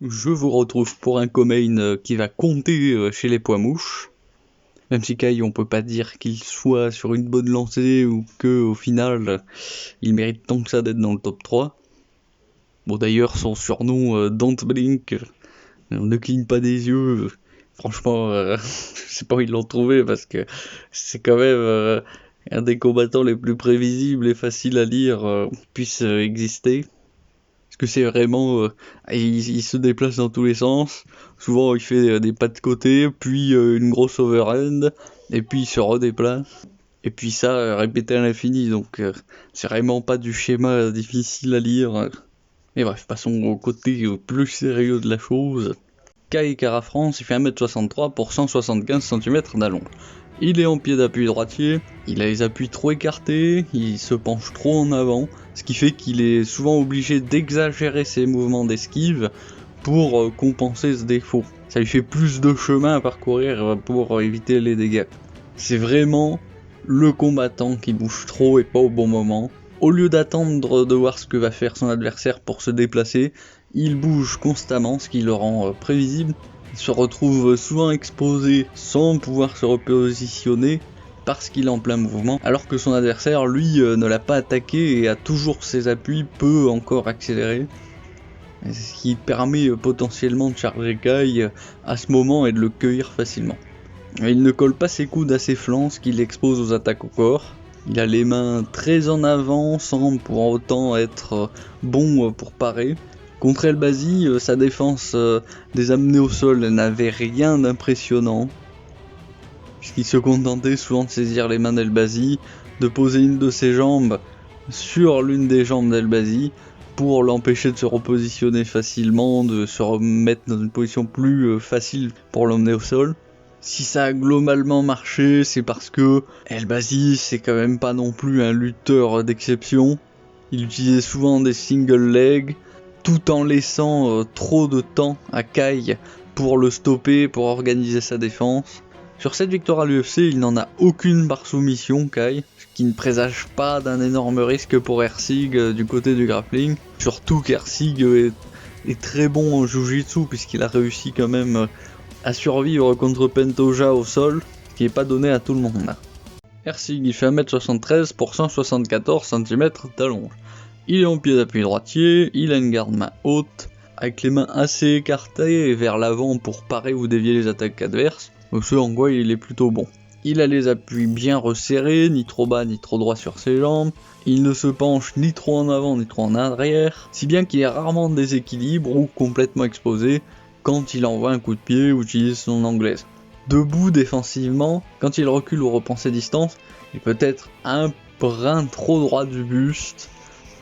Je vous retrouve pour un co-main qui va compter chez les poids mouches. Même si Kai, on peut pas dire qu'il soit sur une bonne lancée ou que au final, il mérite tant que ça d'être dans le top 3. Bon d'ailleurs, son surnom Don't Blink, ne cligne pas des yeux. Franchement, je sais pas où ils l'ont trouvé parce que c'est quand même un des combattants les plus prévisibles et faciles à lire puisse exister. Parce que c'est vraiment... il se déplace dans tous les sens. Souvent, il fait des pas de côté, puis une grosse overhand, et puis il se redéplace. Et puis ça, répété à l'infini. Donc, c'est vraiment pas du schéma difficile à lire. Mais bref, passons au côté plus sérieux de la chose. Kai Kara-France, il fait 1m63 pour 175 cm d'allonge. Il est en pied d'appui droitier, il a les appuis trop écartés, il se penche trop en avant, ce qui fait qu'il est souvent obligé d'exagérer ses mouvements d'esquive pour compenser ce défaut. Ça lui fait plus de chemin à parcourir pour éviter les dégâts. C'est vraiment le combattant qui bouge trop et pas au bon moment. Au lieu d'attendre de voir ce que va faire son adversaire pour se déplacer, il bouge constamment, ce qui le rend prévisible. Il se retrouve souvent exposé sans pouvoir se repositionner parce qu'il est en plein mouvement, alors que son adversaire, lui, ne l'a pas attaqué et a toujours ses appuis, peut encore accélérer. Ce qui permet potentiellement de charger Kai à ce moment et de le cueillir facilement. Il ne colle pas ses coudes à ses flancs, ce qui l'expose aux attaques au corps. Il a les mains très en avant sans pour autant être bon pour parer. Contre Elbasi, sa défense des amenés au sol n'avait rien d'impressionnant, puisqu'il se contentait souvent de saisir les mains d'Elbasi, de poser une de ses jambes sur l'une des jambes d'Elbasi pour l'empêcher de se repositionner facilement, de se remettre dans une position plus facile pour l'emmener au sol. Si ça a globalement marché, c'est parce que Elbasi, c'est quand même pas non plus un lutteur d'exception. Il utilisait souvent des single legs, tout en laissant trop de temps à Kai pour le stopper, pour organiser sa défense. Sur cette victoire à l'UFC, il n'en a aucune par soumission, Kai, ce qui ne présage pas d'un énorme risque pour Erceg du côté du grappling. Surtout qu'Erceg est très bon en Jiu-Jitsu, puisqu'il a réussi quand même à survivre contre Pantoja au sol, ce qui n'est pas donné à tout le monde. Erceg, il fait 1m73 pour 174 cm d'allonge. Il est en pied d'appui droitier, il a une garde-main haute, avec les mains assez écartées et vers l'avant pour parer ou dévier les attaques adverses, ce en quoi il est plutôt bon. Il a les appuis bien resserrés, ni trop bas ni trop droit sur ses jambes, il ne se penche ni trop en avant ni trop en arrière, si bien qu'il est rarement en déséquilibre ou complètement exposé quand il envoie un coup de pied ou utilise son anglaise. Debout défensivement, quand il recule ou reprend ses distances, il peut être un brin trop droit du buste,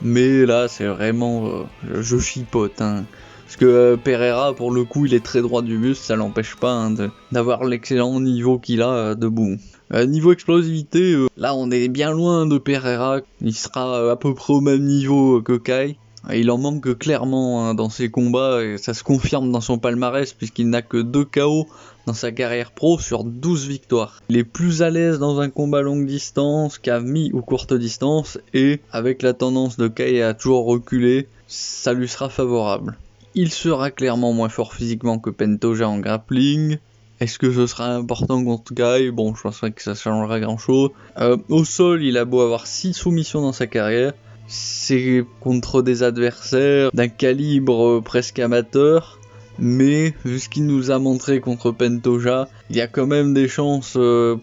mais là c'est vraiment je chipote parce que Pereira pour le coup il est très droit du buste, ça l'empêche pas d'avoir l'excellent niveau qu'il a debout. Niveau explosivité, là on est bien loin de Pereira, il sera à peu près au même niveau que Kai. Il en manque clairement dans ses combats et ça se confirme dans son palmarès puisqu'il n'a que 2 KO dans sa carrière pro sur 12 victoires. Il est plus à l'aise dans un combat longue distance qu'à mi ou courte distance et avec la tendance de Kai à toujours reculer, ça lui sera favorable. Il sera clairement moins fort physiquement que Pantoja en grappling. Est-ce que ce sera important contre Kai ? Bon, je pense pas que ça changera grand chose. Au sol, il a beau avoir 6 soumissions dans sa carrière, c'est contre des adversaires d'un calibre presque amateur, mais vu ce qu'il nous a montré contre Pantoja, il y a quand même des chances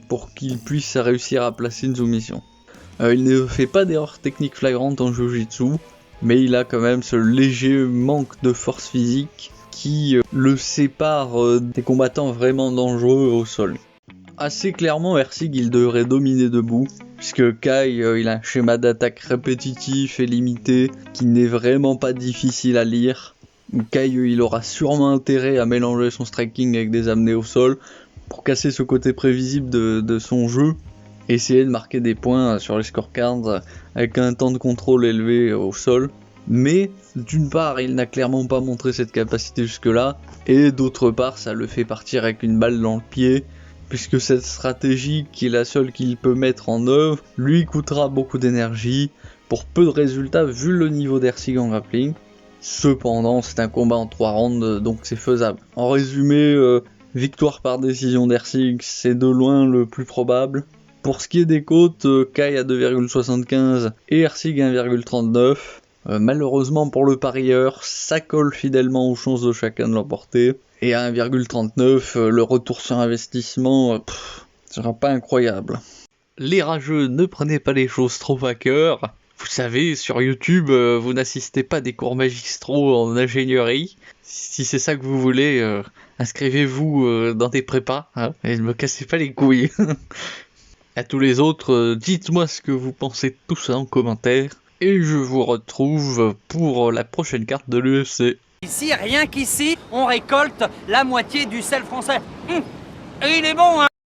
pour qu'il puisse réussir à placer une soumission. Il ne fait pas d'erreurs techniques flagrantes en Jiu-Jitsu, mais il a quand même ce léger manque de force physique qui le sépare des combattants vraiment dangereux au sol. Assez clairement, Erceg il devrait dominer debout, puisque Kai il a un schéma d'attaque répétitif et limité qui n'est vraiment pas difficile à lire. Kai il aura sûrement intérêt à mélanger son striking avec des amenés au sol pour casser ce côté prévisible de son jeu et essayer de marquer des points sur les scorecards avec un temps de contrôle élevé au sol. Mais d'une part il n'a clairement pas montré cette capacité jusque là, et d'autre part ça le fait partir avec une balle dans le pied, puisque cette stratégie, qui est la seule qu'il peut mettre en œuvre, lui coûtera beaucoup d'énergie, pour peu de résultats vu le niveau d'Erceg en grappling. Cependant, c'est un combat en 3 rounds, donc c'est faisable. En résumé, victoire par décision d'Ersig, c'est de loin le plus probable. Pour ce qui est des cotes, Kai à 2,75 et Ersig à 1,39. Malheureusement pour le parieur, ça colle fidèlement aux chances de chacun de l'emporter. Et à 1,39, le retour sur investissement sera pas incroyable. Les rageux, ne prenez pas les choses trop à cœur. Vous savez, sur YouTube, vous n'assistez pas à des cours magistraux en ingénierie. Si c'est ça que vous voulez, inscrivez-vous dans des prépas, hein, et ne me cassez pas les couilles. À tous les autres, dites-moi ce que vous pensez de tout ça en commentaire. Et je vous retrouve pour la prochaine carte de l'UFC. Ici, rien qu'ici, on récolte la moitié du sel français. Et il est bon, hein.